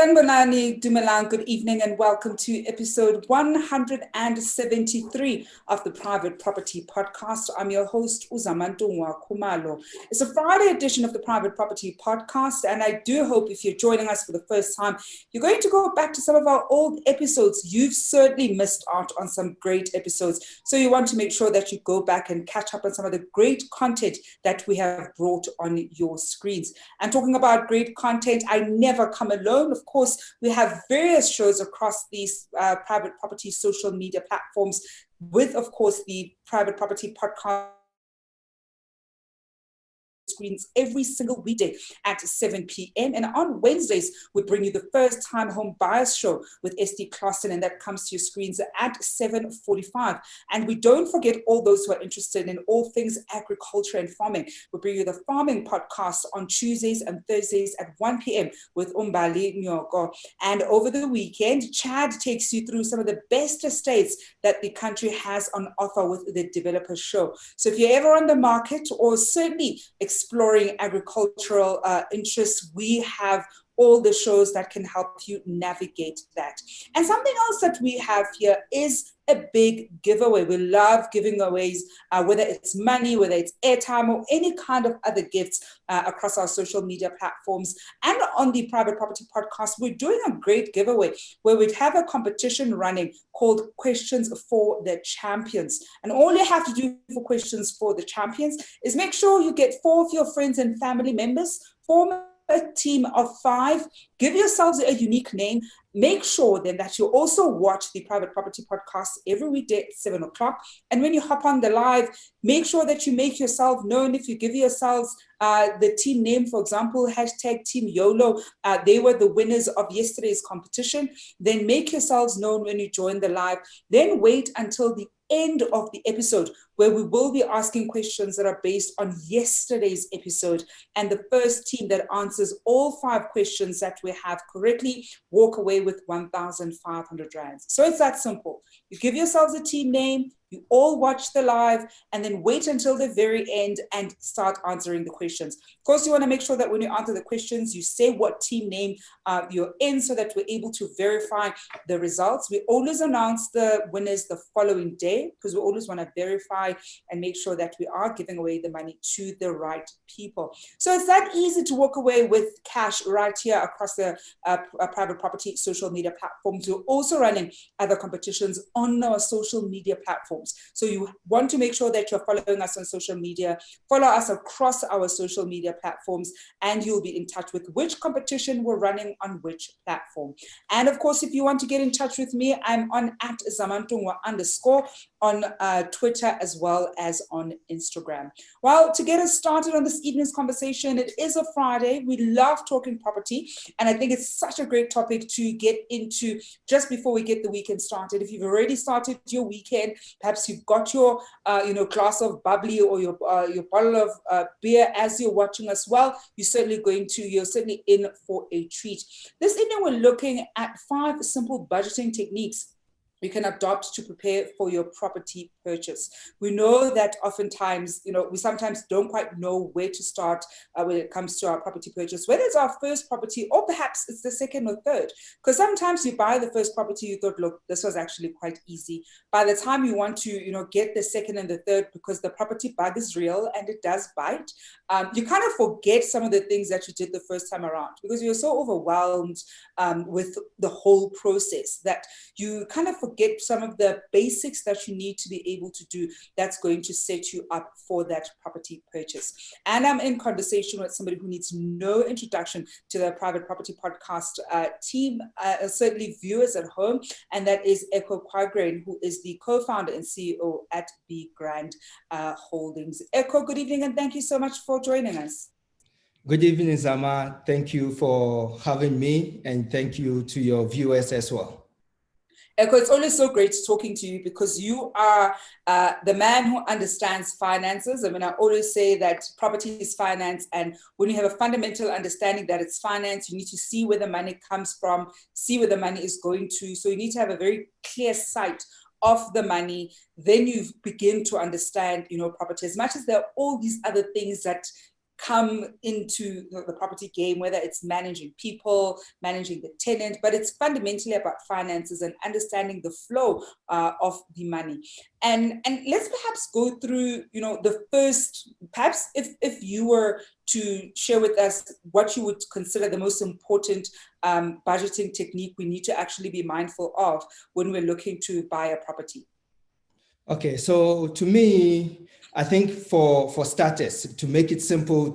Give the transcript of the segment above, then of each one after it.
Sanbonani Dumelang, good evening and welcome to episode 173 of the Private Property Podcast. I'm your host, Zama. It's a Friday edition of the Private Property Podcast, and I do hope if you're joining us for the first time, you're going to go back to some of our old episodes. You've certainly missed out on some great episodes, so you want to make sure that you go back and catch up on some of the great content that we have brought on your screens. And talking about great content, I never come alone. Of course, we have various shows across these private property social media platforms with, of course, the Private Property Podcast screens every single weekday at 7 p.m. And on Wednesdays, we bring you the First Time Home Buyers Show with Estee, and that comes to your screens at 7:45. And we don't forget all those who are interested in all things agriculture and farming. We bring you the Farming Podcast on Tuesdays and Thursdays at 1 p.m. with Umbali Nyoko. And over the weekend, Chad takes you through some of the best estates that the country has on offer with the Developer Show. So if you're ever on the market or certainly exploring agricultural interests, we have all the shows that can help you navigate that. And something else that we have here is a big giveaway. We love giving aways, whether it's money, whether it's airtime, or any kind of other gifts across our social media platforms. And on the Private Property Podcast, we're doing a great giveaway where we'd have a competition running called Questions for the Champions. And all you have to do for Questions for the Champions is make sure you get 4 of your friends and family members, form a team of 5, give yourselves a unique name. Make sure then that you also watch the Private Property Podcast every weekday at 7 o'clock. And when you hop on the live, make sure that you make yourself known. If you give yourselves the team name, for example, hashtag Team YOLO, they were the winners of yesterday's competition, then make yourselves known when you join the live. Then wait until the end of the episode where we will be asking questions that are based on yesterday's episode, and the first team that answers all 5 questions that we have correctly walk away with 1,500 rands. So it's that simple. You give yourselves a team name, you all watch the live, and then wait until the very end and start answering the questions. Of course, you want to make sure that when you answer the questions, you say what team name you're in so that we're able to verify the results. We always announce the winners the following day because we always want to verify and make sure that we are giving away the money to the right people. So it's that easy to walk away with cash right here across the private property social media platforms. We're also running other competitions on our social media platforms. So you want to make sure that you're following us on social media, follow us across our social media platforms, and you'll be in touch with which competition we're running on which platform. And of course, if you want to get in touch with me, I'm on @zamantungwa_ on Twitter as well as on Instagram. Well, to get us started on this evening's conversation, it is a Friday. We love talking property, and I think it's such a great topic to get into just before we get the weekend started. If you've already started your weekend, perhaps you've got your glass of bubbly or your bottle of beer as you're watching us. Well, you're certainly in for a treat. This evening, we're looking at 5 simple budgeting techniques you can adopt to prepare for your property purchase. We know that oftentimes, we sometimes don't quite know where to start when it comes to our property purchase, whether it's our first property or perhaps it's the second or third. Because sometimes you buy the first property, you thought, look, this was actually quite easy. By the time you want to, get the second and the third, because the property bug is real and it does bite, you kind of forget some of the things that you did the first time around because you're so overwhelmed with the whole process that you kind of forget some of the basics that you need to be able to do that's going to set you up for that property purchase. And I'm in conversation with somebody who needs no introduction to the Private Property Podcast team, certainly viewers at home, and that is Ekow Quagraine, who is the co-founder and CEO at B Grand Holdings. Ekow, good evening, and thank you so much for joining us. Good evening, Zama. Thank you for having me, and thank you to your viewers as well. Ekow, it's always so great talking to you because you are the man who understands finances. I mean, I always say that property is finance, and when you have a fundamental understanding that it's finance, you need to see where the money comes from, see where the money is going to. So you need to have a very clear sight of the money. Then you begin to understand, property, as much as there are all these other things that come into the property game, whether it's managing people, managing the tenant, but it's fundamentally about finances and understanding the flow of the money. And let's perhaps go through, the first, perhaps if you were to share with us what you would consider the most important budgeting technique we need to actually be mindful of when we're looking to buy a property. Okay, so to me, I think for starters, to make it simple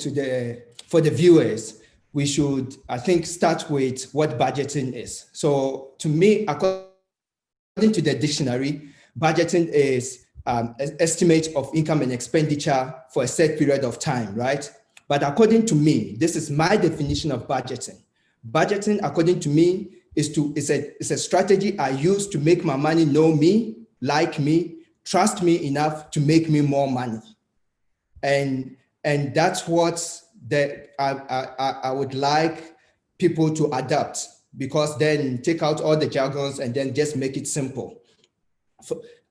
for the viewers, we should, I think, start with what budgeting is. So to me, according to the dictionary, budgeting is an estimate of income and expenditure for a set period of time, right? But according to me, this is my definition of budgeting. Budgeting, according to me, is a strategy I use to make my money know me, like me, trust me enough to make me more money. And that's what I would like people to adapt, because then take out all the jargons and then just make it simple.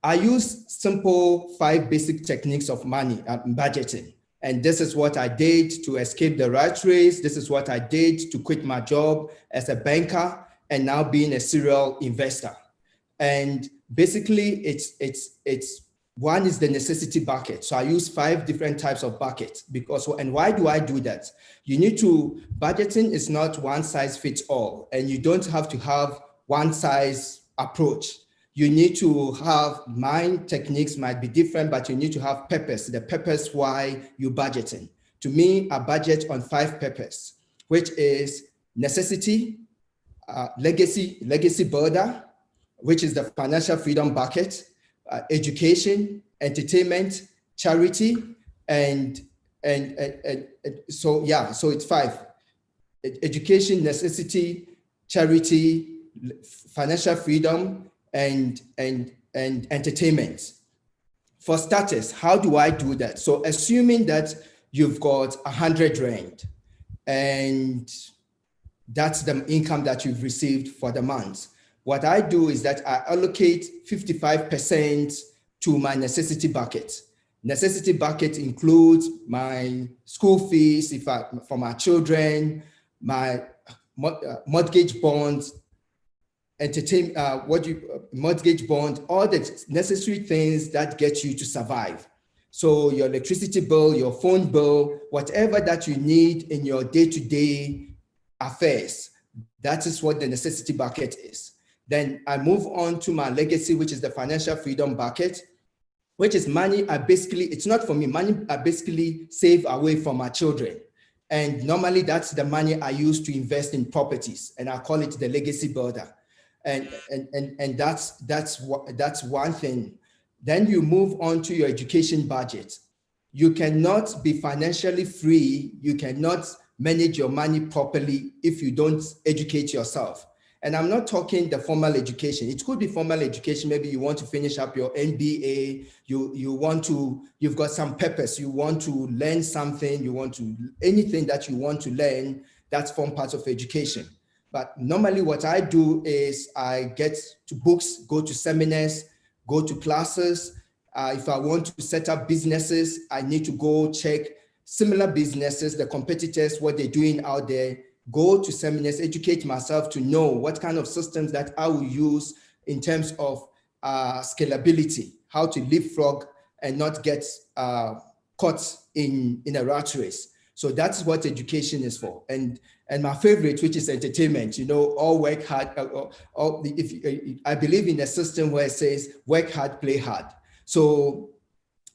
I use simple 5 basic techniques of money budgeting. And this is what I did to escape the rat race. This is what I did to quit my job as a banker and now being a serial investor. And basically, it's one is the necessity bucket. So I use 5 different types of buckets and why do I do that? Budgeting is not one size fits all, and you don't have to have one size approach. You need to have, mine techniques might be different, but you need to have purpose, the purpose why you're budgeting. To me, I budget on 5 purpose, which is necessity, legacy builder, which is the financial freedom bucket, education, entertainment, charity, and so it's 5: education, necessity, charity, financial freedom, and entertainment. For starters, how do I do that? So assuming that you've got 100 Rand, and that's the income that you've received for the month. What I do is that I allocate 55% to my necessity bucket. Necessity bucket includes my school fees for my children, my mortgage bonds, mortgage bond, all the necessary things that get you to survive. So your electricity bill, your phone bill, whatever that you need in your day-to-day affairs, that is what the necessity bucket is. Then I move on to my legacy, which is the financial freedom bucket, which is money it's not for me, money I basically save away from my children. And normally that's the money I use to invest in properties, and I call it the legacy builder. And that's one thing. Then you move on to your education budget. You cannot be financially free, you cannot manage your money properly if you don't educate yourself. And I'm not talking the formal education. It could be formal education. Maybe you want to finish up your MBA. You've got some purpose. You want to learn something. Anything that you want to learn, that's form part of education. But normally what I do is I get to books, go to seminars, go to classes. If I want to set up businesses, I need to go check similar businesses, the competitors, what they're doing out there, go to seminars, educate myself to know what kind of systems that I will use in terms of scalability, how to leapfrog and not get caught in a rat race. So that's what education is for. And my favorite, which is entertainment, all work hard. I believe in a system where it says work hard, play hard. So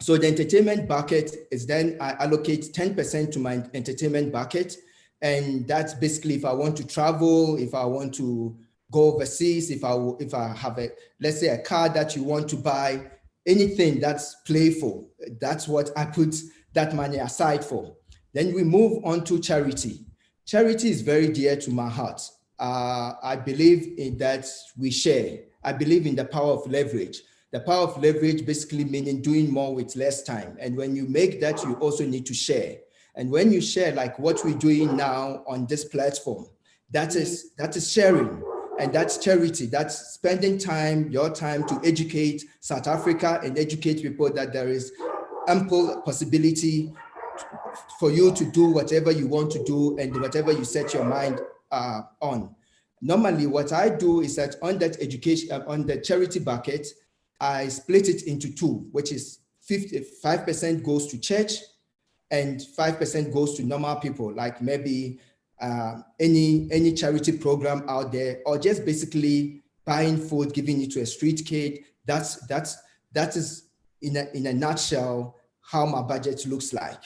the entertainment bucket is then I allocate 10% to my entertainment bucket. And that's basically if I want to travel, if I want to go overseas, if I have let's say a car that you want to buy, anything that's playful, that's what I put that money aside for. Then we move on to charity. Charity is very dear to my heart. I believe in that we share. I believe in the power of leverage. The power of leverage basically meaning doing more with less time. And when you make that, you also need to share. And when you share, like what we're doing now on this platform, that is sharing, and that's charity. That's spending your time to educate South Africa and educate people that there is ample possibility for you to do whatever you want to do and whatever you set your mind on. Normally, what I do is that on that education, on the charity bucket, I split it into two, which is 5% goes to church and 5% goes to normal people, like maybe any charity program out there, or just basically buying food, giving it to a street kid. That is in a nutshell how my budget looks like.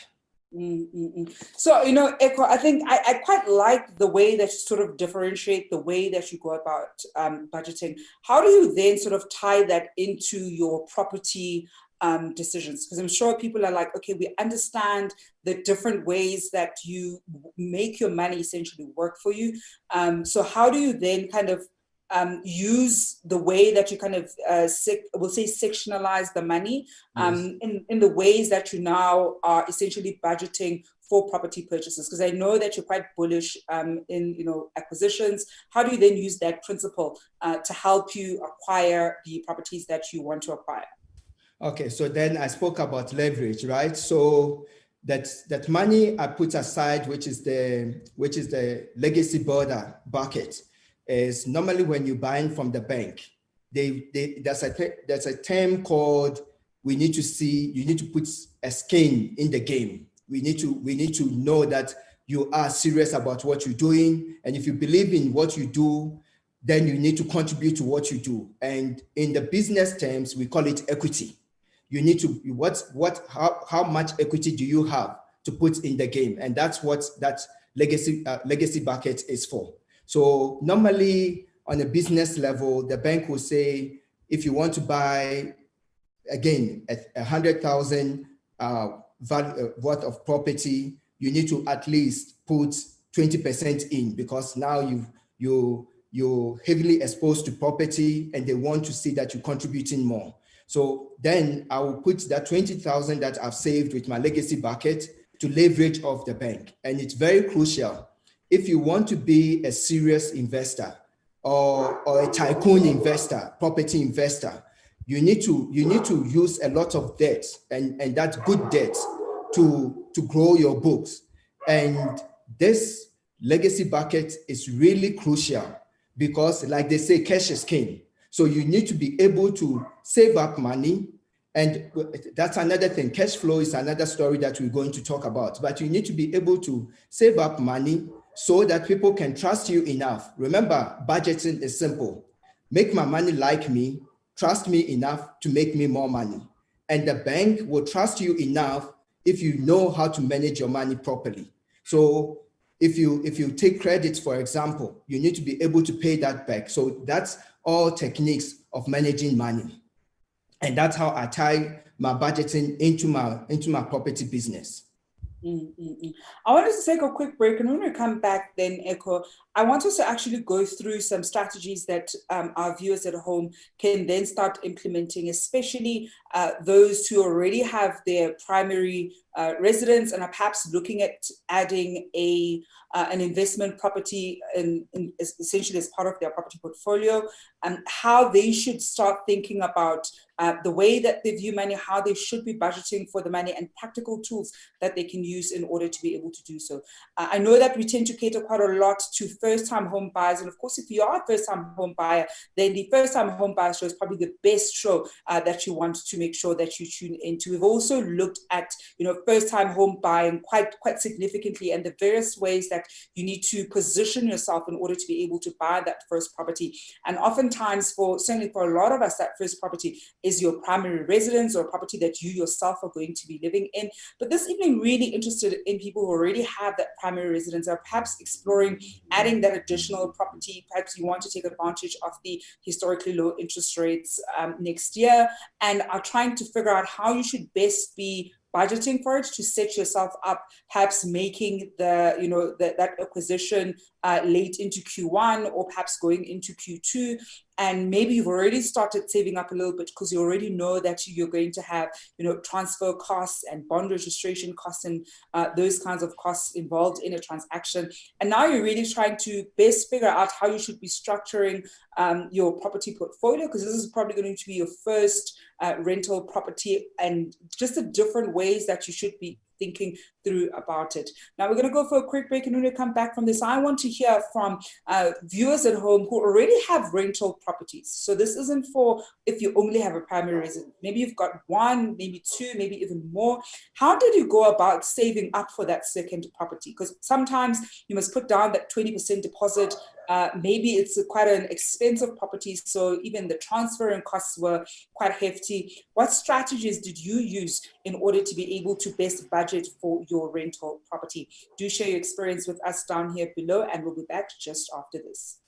So, Ekow, I think I quite like the way that you sort of differentiate the way that you go about budgeting. How do you then sort of tie that into your property decisions? Because I'm sure people are like, okay, we understand the different ways that you make your money essentially work for you. So how do you then kind of use the way that you kind of, we'll say, sectionalize the money in the ways that you now are essentially budgeting for property purchases? Because I know that you're quite bullish in acquisitions. How do you then use that principle to help you acquire the properties that you want to acquire? Okay, so then I spoke about leverage, right? So that money I put aside, which is the legacy border bucket, is normally when you're buying from the bank, there's a term called you need to put a skin in the game. We need to know that you are serious about what you're doing, and if you believe in what you do, then you need to contribute to what you do. And in the business terms, we call it equity. You need to how much equity do you have to put in the game, and that's what that legacy bucket is for. So normally on a business level, the bank will say, if you want to buy, again, 100,000 worth of property, you need to at least put 20% in, because now you're heavily exposed to property and they want to see that you're contributing more. So then I will put that 20,000 that I've saved with my legacy bucket to leverage off the bank. And it's very crucial. If you want to be a serious investor or a tycoon investor, property investor, you need to use a lot of debt and that's good debt to grow your books. And this legacy bucket is really crucial because, like they say, cash is king. So you need to be able to save up money. And that's another thing. Cash flow is another story that we're going to talk about. But you need to be able to save up money so that people can trust you enough. Remember, budgeting is simple. Make my money like me, trust me enough to make me more money. And the bank will trust you enough if you know how to manage your money properly. So if you take credit, for example, you need to be able to pay that back. So that's all techniques of managing money. And that's how I tie my budgeting into my property business. I want us to take a quick break, and when we come back then, Ekow, I want us to actually go through some strategies that our viewers at home can then start implementing, especially those who already have their primary residence and are perhaps looking at adding an investment property essentially as part of their property portfolio, and how they should start thinking about the way that they view money, how they should be budgeting for the money, and practical tools that they can use in order to be able to do so. I know that we tend to cater quite a lot to first-time home buyers, and of course, if you are a first-time home buyer, then the first-time home buyer show is probably the best show that you want to make sure that you tune into. We've also looked at first-time home buying quite significantly, and the various ways that you need to position yourself in order to be able to buy that first property. And oftentimes, certainly for a lot of us, that first property is your primary residence or a property that you yourself are going to be living in. But this evening, really interested in people who already have that primary residence, are perhaps exploring adding that additional property. Perhaps you want to take advantage of the historically low interest rates next year, and are trying to figure out how you should best be budgeting for it to set yourself up, perhaps making that acquisition late into Q1 or perhaps going into Q2. And maybe you've already started saving up a little bit because you already know that you're going to have, transfer costs and bond registration costs and those kinds of costs involved in a transaction. And now you're really trying to best figure out how you should be structuring your property portfolio, because this is probably going to be your first rental property, and just the different ways that you should be thinking through about it. Now we're going to go for a quick break, and when we come back from this, I want to hear from viewers at home who already have rental properties. So this isn't for if you only have a primary residence. Maybe you've got one, maybe two, maybe even more. How did you go about saving up for that second property? Because sometimes you must put down that 20% deposit. Maybe it's quite an expensive property, so even the transferring costs were quite hefty. What strategies did you use in order to be able to best budget for your rental property? Do share your experience with us down here below, and we'll be back just after this.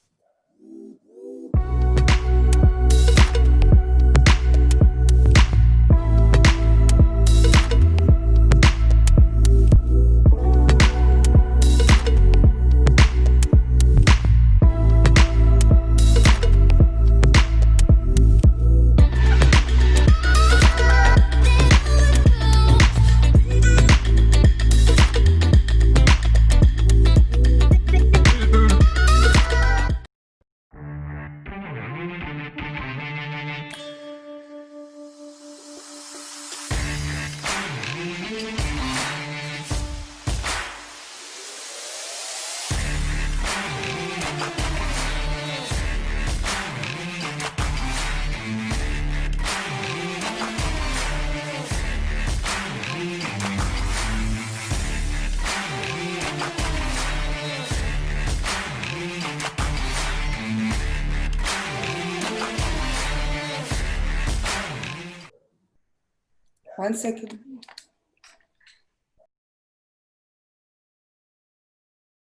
One second.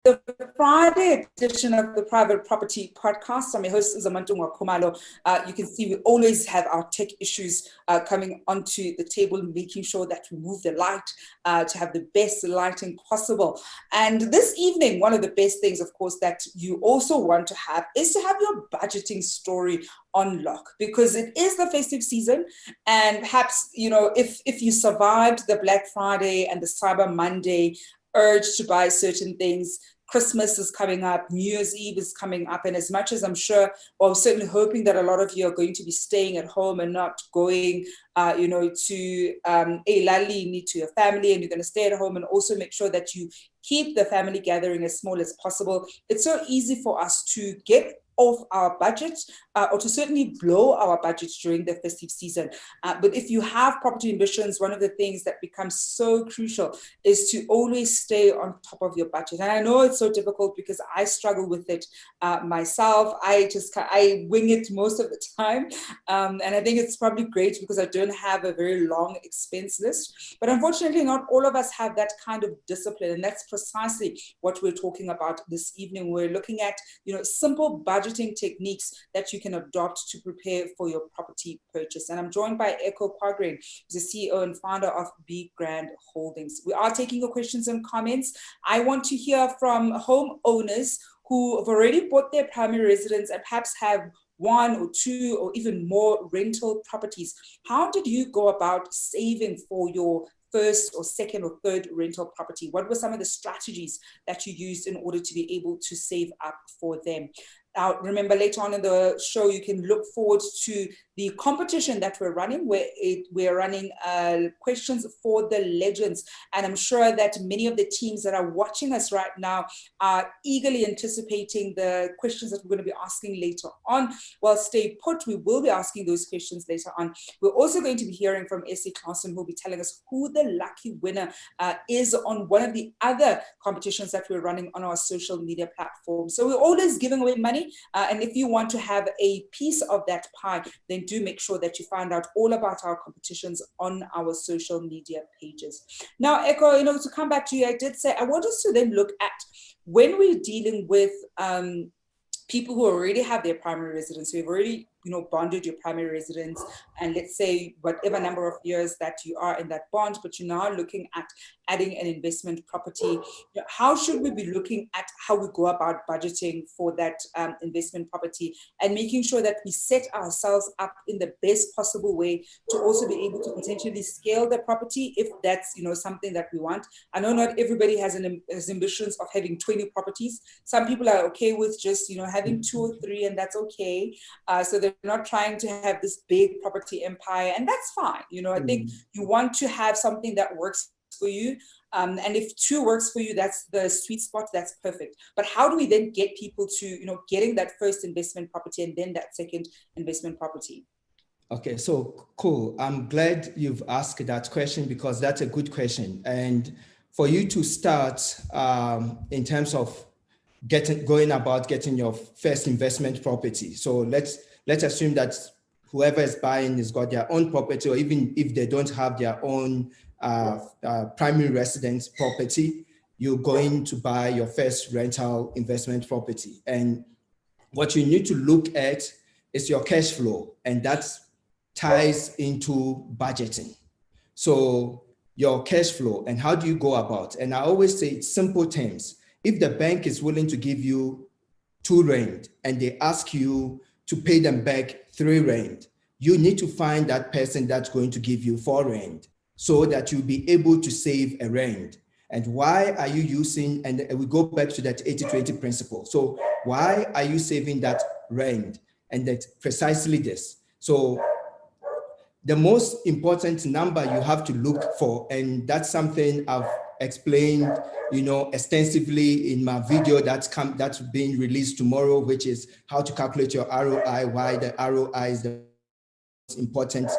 The Friday edition of the Private Property Podcast. I'm your host, Zama. You can see we always have our tech issues coming onto the table, making sure that we move the light to have the best lighting possible. And this evening, one of the best things, of course, that you also want to have is to have your budgeting story on lock, because it is the festive season. And perhaps, you know, if you survived the Black Friday and the Cyber Monday urge to buy certain things, Christmas is coming up, New Year's Eve is coming up, and as much as I'm sure, or I'm certainly hoping that a lot of you are going to be staying at home and not going, to a lali to your family, and you're going to stay at home and also make sure that you keep the family gathering as small as possible. It's so easy for us to get off our budget or to certainly blow our budgets during the festive season. But if you have property ambitions, one of the things that becomes so crucial is to always stay on top of your budget. And I know it's so difficult because I struggle with it myself. I wing it most of the time. And I think it's probably great because I don't have a very long expense list. But unfortunately, not all of us have that kind of discipline. And that's precisely what we're talking about this evening. We're looking at, simple budgeting techniques that you can adopt to prepare for your property purchase. And I'm joined by Ekow, Quagraine, who's the CEO and founder of Be Grand Holdings. We are taking your questions and comments. I want to hear from homeowners who have already bought their primary residence and perhaps have one or two or even more rental properties. How did you go about saving for your first or second or third rental property? What were some of the strategies that you used in order to be able to save up for them? Now, remember, later on in the show, you can look forward to the competition that we're running, where we're running questions for the legends. And I'm sure that many of the teams that are watching us right now are eagerly anticipating the questions that we're going to be asking later on. Well, stay put. We will be asking those questions later on. We're also going to be hearing from Estee, who will be telling us who the lucky winner is on one of the other competitions that we're running on our social media platforms. So we're always giving away money. And if you want to have a piece of that pie, then do make sure that you find out all about our competitions on our social media pages. Now, Ekow, to come back to you, I did say I want us to then look at when we're dealing with people who already have their primary residence, who have already bonded your primary residence, and let's say whatever number of years that you are in that bond, but you're now looking at adding an investment property. How should we be looking at how we go about budgeting for that investment property and making sure that we set ourselves up in the best possible way to also be able to potentially scale the property if that's something that we want? I know not everybody has ambitions of having 20 properties. Some people are okay with just having 2 or 3, and that's okay. So they're not trying to have this big property empire, and that's fine. I think you want to have something that works for you. And if 2 works for you, that's the sweet spot, that's perfect. But how do we then get people to, you know, getting that first investment property and then that second investment property? Okay, so cool. I'm glad you've asked that question because that's a good question. And for you to start in terms of going about getting your first investment property. So let's assume that whoever is buying has got their own property, or even if they don't have their own primary residence property, you're going to buy your first rental investment property. And what you need to look at is your cash flow, and that ties into budgeting. So your cash flow and how do you go about? And I always say it's simple terms. If the bank is willing to give you 2 rand and they ask you to pay them back 3 rand, you need to find that person that's going to give you 4 rand so that you'll be able to save a rand. And why are you using, and we go back to that 80-20 principle. So why are you saving that rand? And that's precisely this. So the most important number you have to look for, and that's something I've explained, you know, extensively in my video that's being released tomorrow, which is how to calculate your ROI, why the ROI is the most important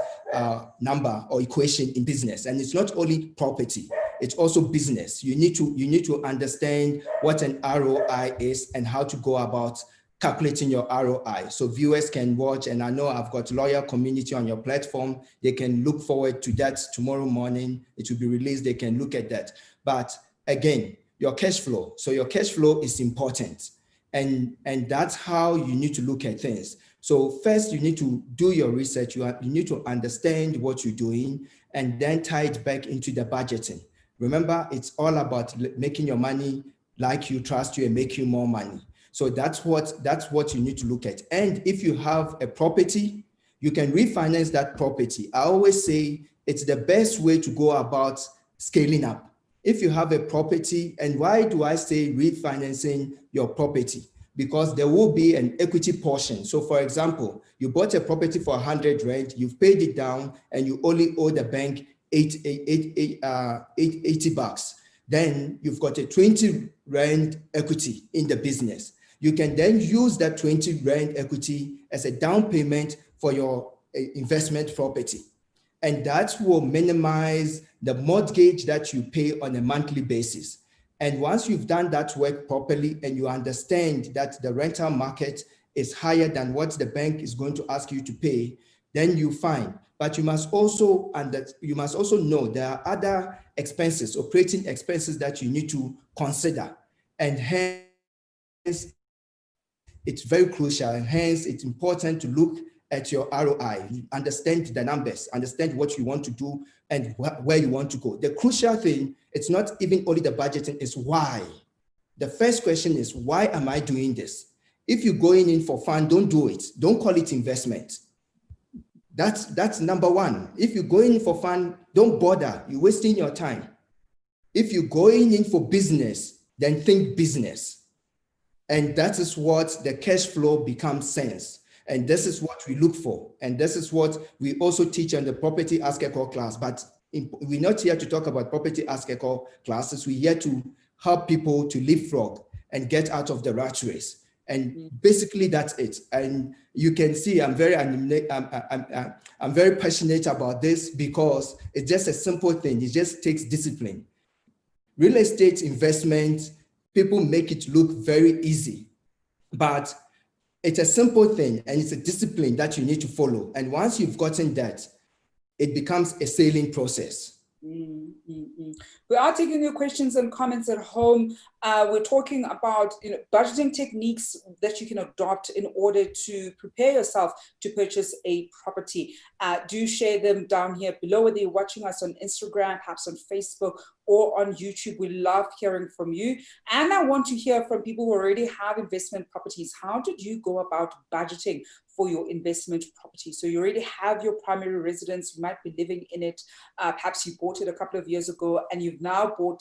number or equation in business. And it's not only property, it's also business. You need to understand what an ROI is and how to go about calculating your ROI. So viewers can watch, and I know I've got lawyer community on your platform. They can look forward to that tomorrow morning. It will be released. They can look at that. But again, your cash flow. So your cash flow is important. And that's how you need to look at things. So first, you need to do your research. You need to understand what you're doing and then tie it back into the budgeting. Remember, it's all about making your money like you, trust you, and make you more money. So that's what you need to look at. And if you have a property, you can refinance that property. I always say it's the best way to go about scaling up. If you have a property, and why do I say refinancing your property? Because there will be an equity portion. So for example, you bought a property for 100 rand, you've paid it down, and you only owe the bank 80 bucks. Then you've got a 20 rand equity in the business. You can then use that 20 rand equity as a down payment for your investment property. And that will minimize the mortgage that you pay on a monthly basis. And once you've done that work properly and you understand that the rental market is higher than what the bank is going to ask you to pay, then you fine. But you must also know there are other expenses, operating expenses that you need to consider. And hence, it's very crucial, and hence it's important to look at your ROI, understand the numbers, understand what you want to do and where you want to go. The crucial thing, it's not even only the budgeting, it's why. The first question is, why am I doing this? If you're going in for fun, don't do it. Don't call it investment. That's number one. If you're going in for fun, don't bother. You're wasting your time. If you're going in for business, then think business. And that is what the cash flow becomes sense. And this is what we look for. And this is what we also teach on the Property Ask Ekow class. But we're not here to talk about Property Ask Ekow classes. We're here to help people to leapfrog and get out of the rat race. And basically that's it. And you can see I'm very passionate about this because it's just a simple thing. It just takes discipline. Real estate investment, people make it look very easy, but it's a simple thing and it's a discipline that you need to follow. And once you've gotten that, it becomes a sailing process. We are taking your questions and comments at home. We're talking about budgeting techniques that you can adopt in order to prepare yourself to purchase a property. Do share them down here below, whether you're watching us on Instagram, perhaps on Facebook, or on YouTube. We love hearing from you. And I want to hear from people who already have investment properties. How did you go about budgeting for your investment property? So you already have your primary residence, you might be living in it, perhaps you bought it a couple of years ago and you've now bought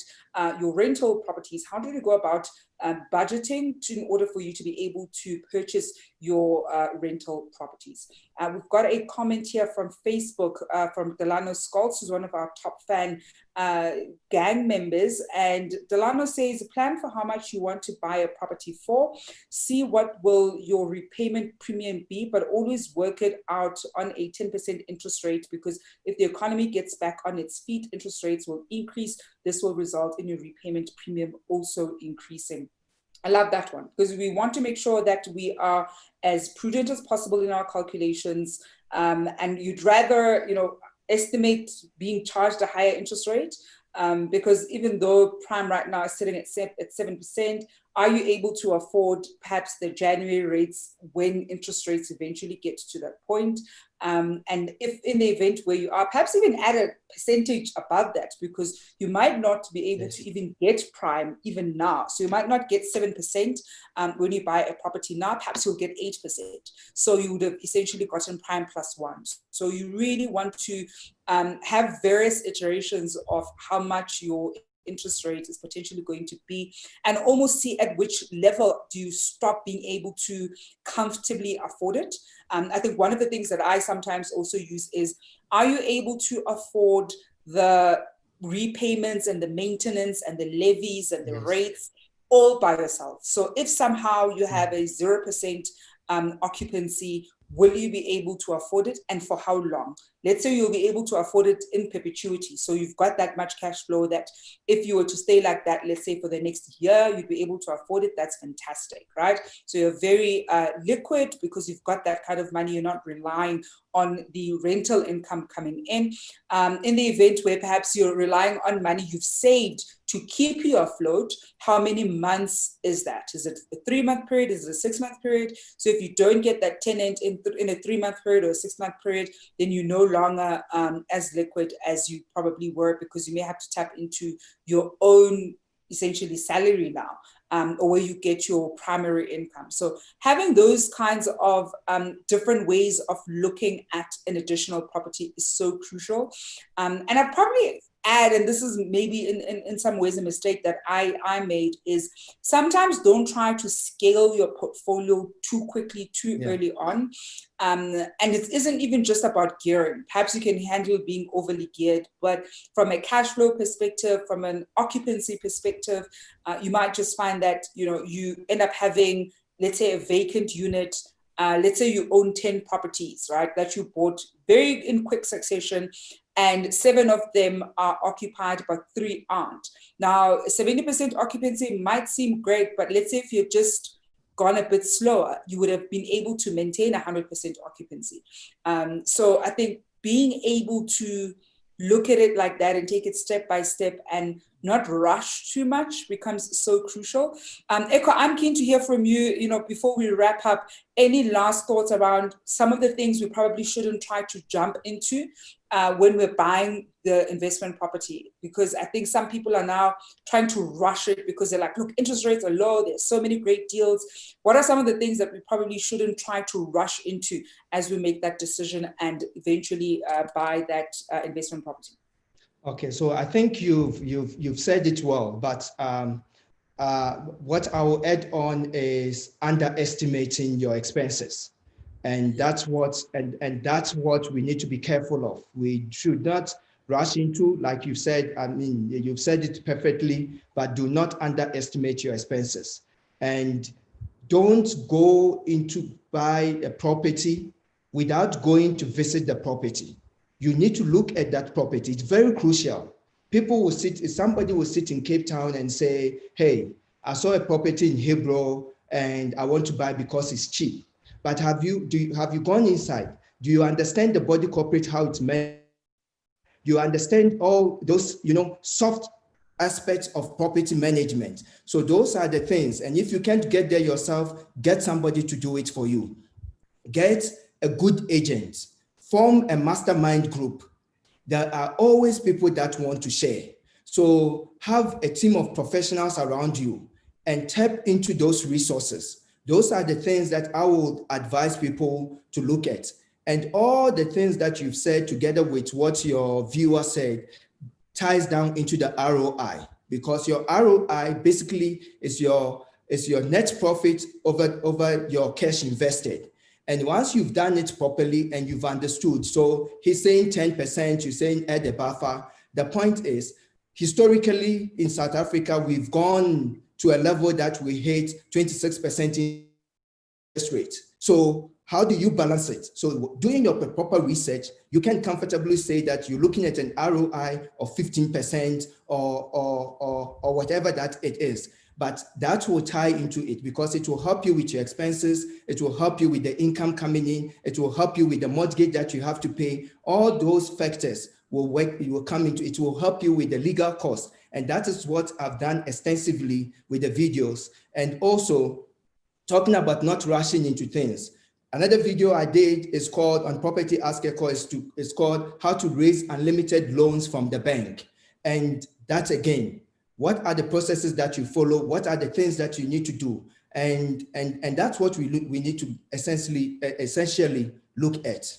your rental properties. How did you go about budgeting in order for you to be able to purchase your rental properties. We've got a comment here from Facebook from Delano Skoltz, who's one of our top fan gang members. And Delano says, plan for how much you want to buy a property for, see what will your repayment premium be, but always work it out on a 10% interest rate, because if the economy gets back on its feet, interest rates will increase. This will result in your repayment premium also increasing. I love that one, because we want to make sure that we are as prudent as possible in our calculations. And you'd rather, estimate being charged a higher interest rate, because even though prime right now is sitting at 7%, are you able to afford perhaps the January rates when interest rates eventually get to that point? And if in the event where you are, perhaps even add a percentage above that, because you might not be able to even get prime even now. So you might not get 7% when you buy a property now, perhaps you'll get 8%. So you would have essentially gotten prime plus one. So you really want to have various iterations of how much your interest rate is potentially going to be, and almost see at which level do you stop being able to comfortably afford it. I think one of the things that I sometimes also use is, are you able to afford the repayments and the maintenance and the levies and the rates all by yourself? So if somehow you have a 0% occupancy, will you be able to afford it, and for how long? Let's say you'll be able to afford it in perpetuity. So you've got that much cash flow that if you were to stay like that, let's say for the next year, you'd be able to afford it. That's fantastic, right? So you're very liquid because you've got that kind of money. You're not relying on the rental income coming in. In the event where perhaps you're relying on money you've saved to keep you afloat, how many months is that? Is it a 3-month period? Is it a 6-month period? So if you don't get that tenant in a 3-month period or a 6-month period, then you're no longer as liquid as you probably were, because you may have to tap into your own essentially salary now, or where you get your primary income. So having those kinds of different ways of looking at an additional property is so crucial. And I'd probably add, and this is maybe in some ways a mistake that I made, is sometimes don't try to scale your portfolio too quickly, too early on. And it isn't even just about gearing. Perhaps you can handle being overly geared, but from a cash flow perspective, from an occupancy perspective, you might just find that, you end up having, let's say, a vacant unit. Let's say you own 10 properties, right, that you bought very in quick succession, and 7 of them are occupied, but 3 aren't. Now, 70% occupancy might seem great, but let's say if you're just gone a bit slower, you would have been able to maintain 100% occupancy. So I think being able to look at it like that and take it step by step and not rush too much becomes so crucial. Ekow, I'm keen to hear from you, before we wrap up, any last thoughts around some of the things we probably shouldn't try to jump into when we're buying the investment property, because I think some people are now trying to rush it because they're like, look, interest rates are low, there's so many great deals. What are some of the things that we probably shouldn't try to rush into as we make that decision and eventually buy that investment property? Okay, so I think you've said it well, but what I will add on is underestimating your expenses. And that's what we need to be careful of. We should not rush into, like you said, you've said it perfectly, but do not underestimate your expenses. And don't go into buy a property without going to visit the property. You need to look at that property. It's very crucial. Somebody will sit in Cape Town and say, hey, I saw a property in Hebrew and I want to buy because it's cheap. But have you gone inside? Do you understand the body corporate, how it's made? Do you understand all those, soft aspects of property management? So those are the things. And if you can't get there yourself, get somebody to do it for you. Get a good agent. Form a mastermind group. There are always people that want to share. So have a team of professionals around you and tap into those resources. Those are the things that I would advise people to look at. And all the things that you've said together with what your viewer said ties down into the ROI. because your ROI basically is your net profit over your cash invested. And once you've done it properly and you've understood, so he's saying 10%, you're saying add a buffer. The point is, historically in South Africa, we've gone to a level that we hit 26% interest rate. So how do you balance it? So doing your proper research, you can comfortably say that you're looking at an ROI of 15% or whatever that it is. But that will tie into it because it will help you with your expenses. It will help you with the income coming in. It will help you with the mortgage that you have to pay. All those factors will work. You will come into it. Will help you with the legal costs. And that is what I've done extensively with the videos. And also talking about not rushing into things. Another video I did is called on Property Ask Ekow is called How to Raise Unlimited Loans from the Bank. And that's again, what are the processes that you follow? What are the things that you need to do? And that's what we need to essentially look at.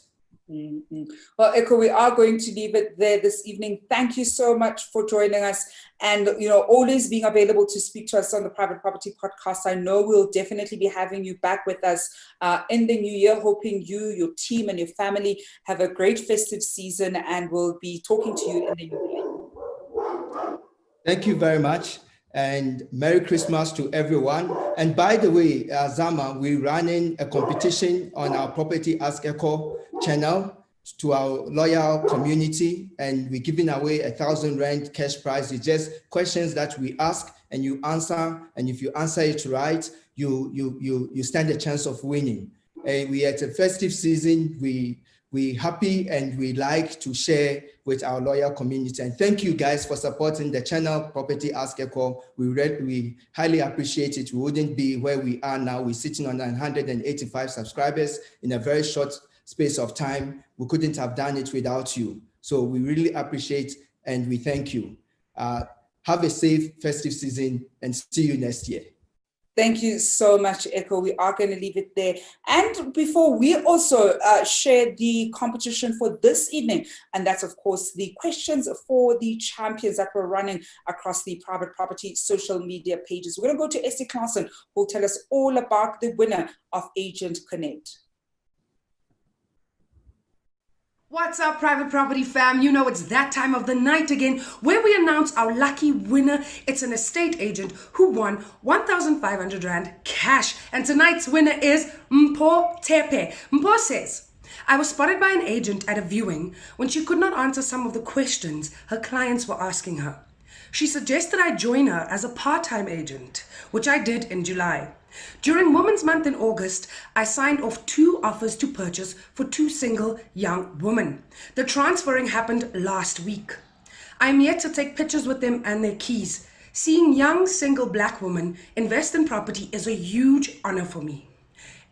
Mm-hmm. Well, Ekow, we are going to leave it there this evening. Thank you so much for joining us and, always being available to speak to us on the Private Property Podcast. I know we'll definitely be having you back with us in the new year, hoping you, your team and your family have a great festive season, and we'll be talking to you in the new year. Thank you very much. And Merry Christmas to everyone. And by the way, Zama, we're running a competition on our Property Ask Ekow channel to our loyal community, and we're giving away 1,000 Rand cash prize. It's just questions that we ask and you answer, and if you answer it right, you stand a chance of winning. We at a festive season, we're happy and we like to share with our loyal community. And thank you guys for supporting the channel Property Ask Ekow. We highly appreciate it. We wouldn't be where we are now. We're sitting on 185 subscribers in a very short space of time. We couldn't have done it without you. So we really appreciate and we thank you. Have a safe festive season and see you next year. Thank you so much, Ekow. We are going to leave it there. And before we also share the competition for this evening, and that's, of course, the questions for the champions that we're running across the Private Property social media pages. We're going to go to Estee who will tell us all about the winner of Agent Connect. What's up, Private Property fam? You know it's that time of the night again where we announce our lucky winner. It's an estate agent who won 1,500 Rand cash. And tonight's winner is Mpho Tepe. Mpho says, I was spotted by an agent at a viewing when she could not answer some of the questions her clients were asking her. She suggested I join her as a part-time agent, which I did in July. During Women's Month in August, I signed off 2 offers to purchase for 2 single young women. The transferring happened last week. I am yet to take pictures with them and their keys. Seeing young single black women invest in property is a huge honor for me.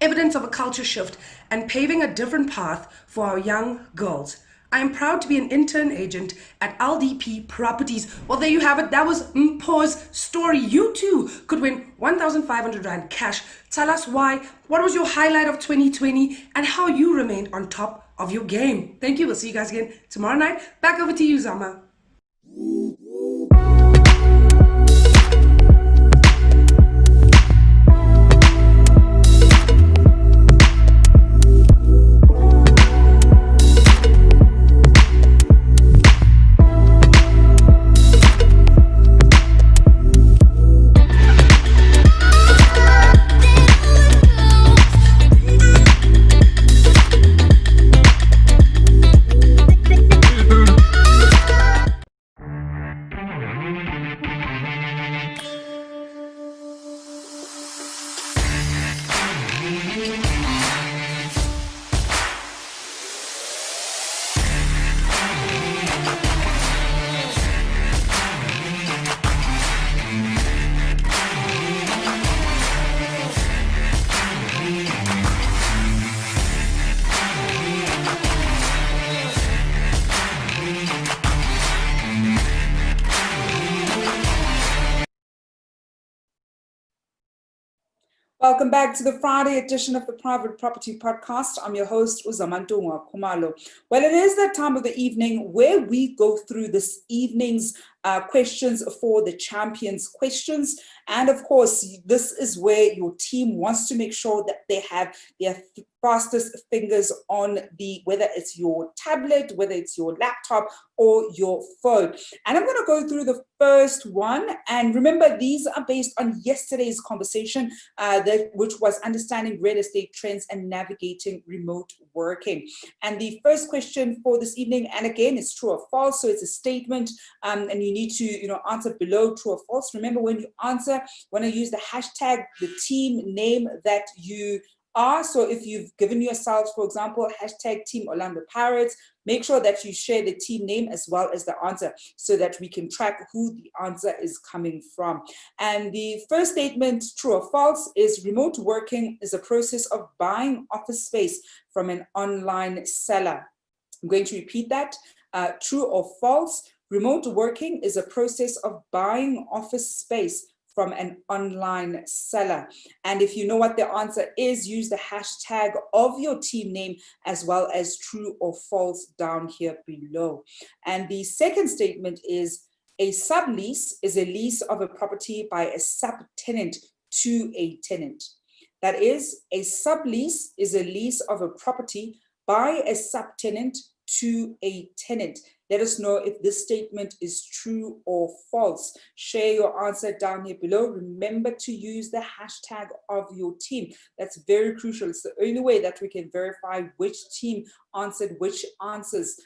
Evidence of a culture shift and paving a different path for our young girls. I am proud to be an intern agent at LDP Properties. Well, there you have it. That was Mpho's story. You too could win 1,500 Rand cash. Tell us why, what was your highlight of 2020, and how you remained on top of your game. Thank you. We'll see you guys again tomorrow night. Back over to you, Zama. Welcome back to the Friday edition of the Private Property Podcast. I'm your host, Zama Khumalo. Well, it is that time of the evening where we go through this evening's questions for the champions questions. And of course, this is where your team wants to make sure that they have their fastest fingers on whether it's your tablet, whether it's your laptop or your phone. And I'm going to go through the first one. And remember, these are based on yesterday's conversation, which was understanding real estate trends and navigating remote working. And the first question for this evening, and again, it's true or false. So it's a statement, and you need to answer below true or false. Remember, when you answer, when I use the hashtag, the team name that you are. So if you've given yourselves, for example, hashtag Team Orlando Pirates, make sure that you share the team name as well as the answer so that we can track who the answer is coming from. And the first statement, true or false, is remote working is a process of buying office space from an online seller. I'm going to repeat that. True or false, remote working is a process of buying office space from an online seller. And if you know what the answer is, use the hashtag of your team name as well as true or false down here below. And the second statement is a sublease is a lease of a property by a subtenant to a tenant. That is, a sublease is a lease of a property by a subtenant to a tenant. Let us know if this statement is true or false. Share your answer down here below. Remember to use the hashtag of your team. That's very crucial. It's the only way that we can verify which team answered which answers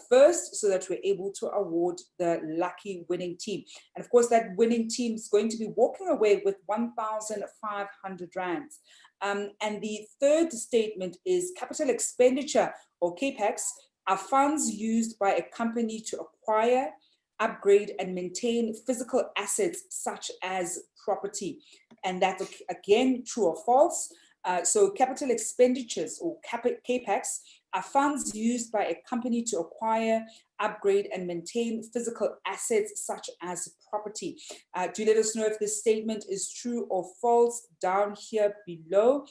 first, so that we're able to award the lucky winning team. And of course, that winning team is going to be walking away with 1,500 rands. And the third statement is capital expenditure, or CAPEX, are funds used by a company to acquire, upgrade, and maintain physical assets such as property. And that's, again, true or false. So capital expenditures, or CAPEX, are funds used by a company to acquire, upgrade, and maintain physical assets such as property. Do let us know if this statement is true or false down here below.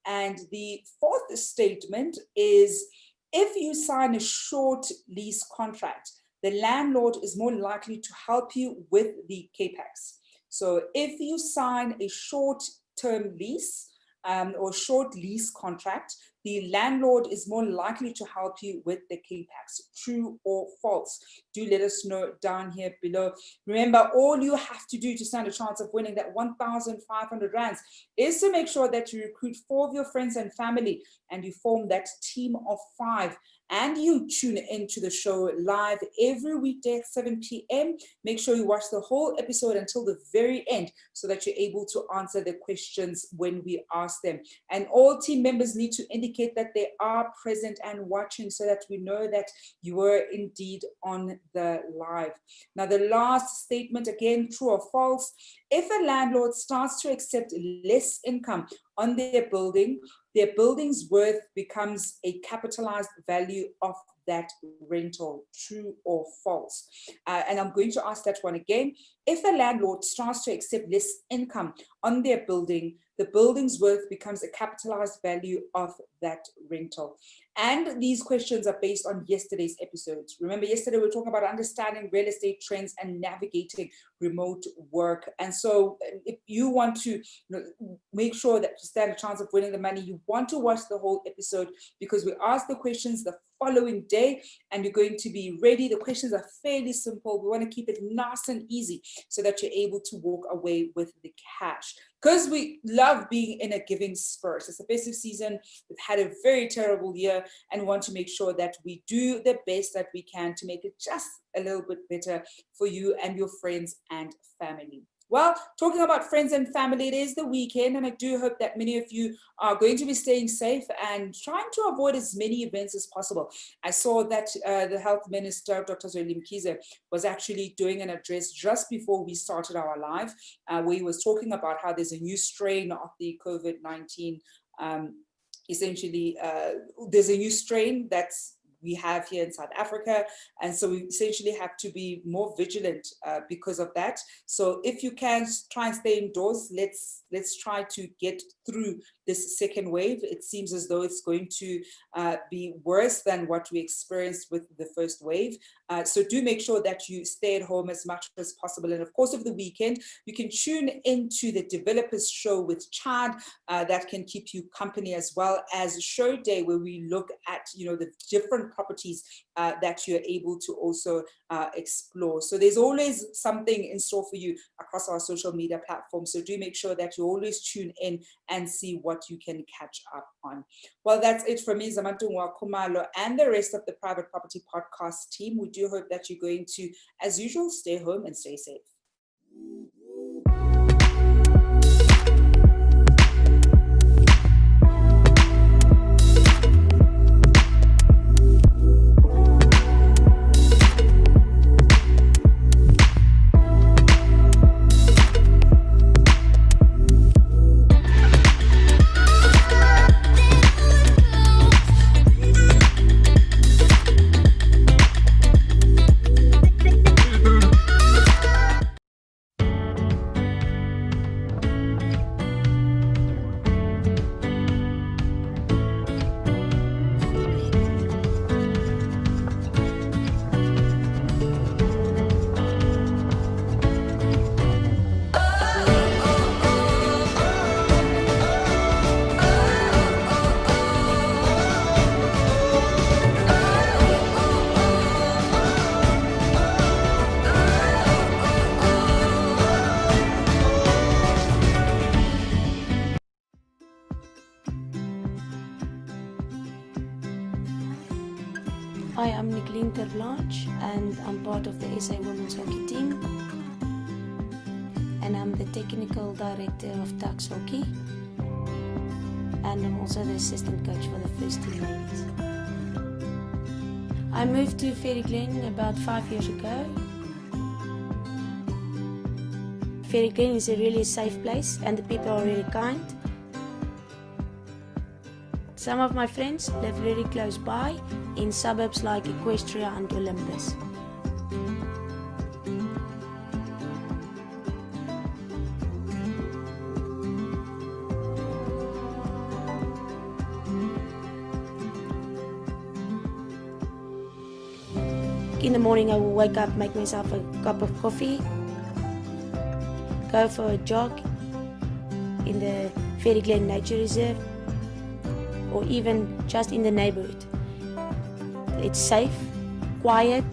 And the fourth statement is, if you sign a short lease contract, the landlord is more likely to help you with the CAPEX. So if you sign a short-term lease or short lease contract, the landlord is more likely to help you with the CAPEX. True or false? Do let us know down here below. Remember, all you have to do to stand a chance of winning that 1,500 rands is to make sure that you recruit 4 of your friends and family and you form that team of 5. And you tune into the show live every weekday at 7 p.m. Make sure you watch the whole episode until the very end so that you're able to answer the questions when we ask them. And all team members need to indicate that they are present and watching so that we know that you were indeed on the live. Now, the last statement, again, true or false. If a landlord starts to accept less income on their building's worth becomes a capitalized value of that rental. True or false? And I'm going to ask that one again. If a landlord starts to accept less income on their building, the building's worth becomes a capitalized value of that rental. And these questions are based on yesterday's episodes. Remember, yesterday we were talking about understanding real estate trends and navigating remote work. And so if you want to make sure that you stand a chance of winning the money, you want to watch the whole episode, because we ask the questions the following day and you're going to be ready. The questions are fairly simple. We want to keep it nice and easy so that you're able to walk away with the cash, because we love being in a giving spirit. It's a festive season. We've had a very terrible year and want to make sure that we do the best that we can to make it just a little bit better for you and your friends and family. Well, talking about friends and family, it is the weekend, and I do hope that many of you are going to be staying safe and trying to avoid as many events as possible. I saw that the Health Minister, Dr. Zweli Mkhize, was actually doing an address just before we started our live, where he was talking about how there's a new strain of the COVID-19. Essentially, there's a new strain that's we have here in South Africa. And so we essentially have to be more vigilant because of that. So if you can try and stay indoors, let's try to get through the this second wave. It seems as though it's going to be worse than what we experienced with the first wave. So do make sure that you stay at home as much as possible. And of course, over the weekend, you can tune into the Developers Show with Chad. That can keep you company, as well as Show Day, where we look at, the different properties that you're able to also explore. So there's always something in store for you across our social media platforms. So do make sure that you always tune in and see what you can catch up on. Well, that's it from me, Zama Khumalo, and the rest of the Private Property Podcast team. We do hope that you're going to, as usual, stay home and stay safe. Hi, I'm Nicoline Terblanche and I'm part of the SA Women's Hockey team, and I'm the Technical Director of Tax Hockey, and I'm also the Assistant Coach for the First Team Ladies. I moved to Quagraine about 5 years ago. Quagraine is a really safe place and the people are really kind. Some of my friends live really close by in suburbs like Equestria and Olympus. In the morning I will wake up, make myself a cup of coffee, go for a jog in the Quagraine Nature Reserve, or even just in the neighborhood. It's safe, quiet,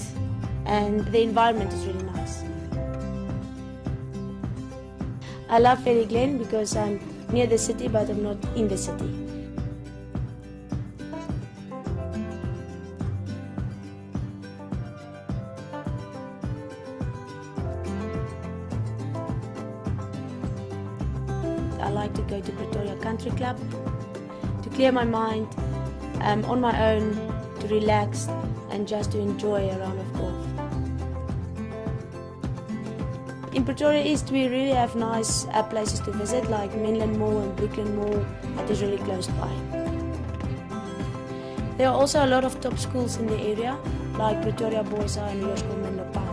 and the environment is really nice. I love Quagraine because I'm near the city, but I'm not in the city. I like to go to Pretoria Country Club to clear my mind, on my own, to relax and just to enjoy a round of golf. In Pretoria East we really have nice places to visit, like Menlyn Mall and Brooklyn Mall that is really close by. There are also a lot of top schools in the area, like Pretoria Boys High and Hoërskool Menlo Park.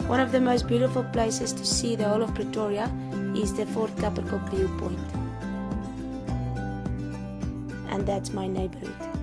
One of the most beautiful places to see the whole of Pretoria is the Fort Kapperkop viewpoint. And that's my neighborhood.